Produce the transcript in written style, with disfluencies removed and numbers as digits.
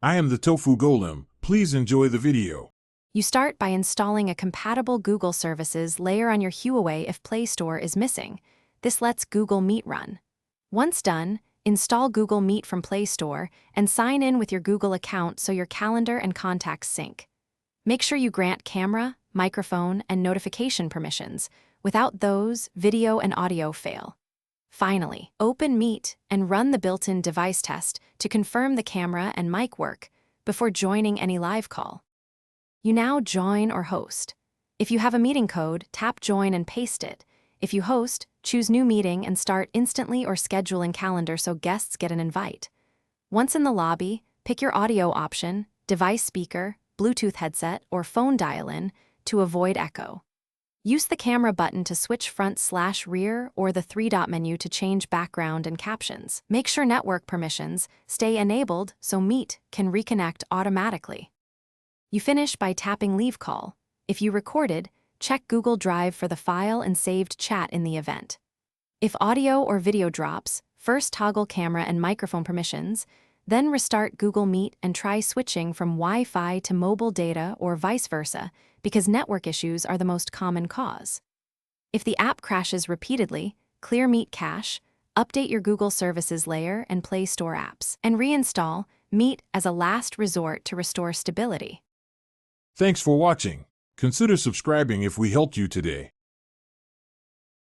I am the Tofu Golem. Please enjoy the video. You start by installing a compatible Google Services layer on your Huawei if Play Store is missing. This lets Google Meet run. Once done, install Google Meet from Play Store and sign in with your Google account so your calendar and contacts sync. Make sure you grant camera, microphone, and notification permissions. Without those, video and audio fail. Finally, open Meet and run the built-in device test to confirm the camera and mic work before joining any live call. You now join or host. If you have a meeting code, tap Join and paste it. If you host, choose New Meeting and start instantly or schedule in calendar so guests get an invite. Once in the lobby, pick your audio option, device speaker, Bluetooth headset, or phone dial-in to avoid echo. Use the camera button to switch front/rear or the three-dot menu to change background and captions. Make sure network permissions stay enabled so Meet can reconnect automatically. You finish by tapping Leave Call. If you recorded, check Google Drive for the file and saved chat in the event. If audio or video drops, first toggle camera and microphone permissions, then restart Google Meet and try switching from Wi-Fi to mobile data or vice versa, because network issues are the most common cause. If the app crashes repeatedly, clear Meet cache, update your Google Services layer and Play Store apps, and reinstall Meet as a last resort to restore stability. Thanks for watching. Consider subscribing if we helped you today.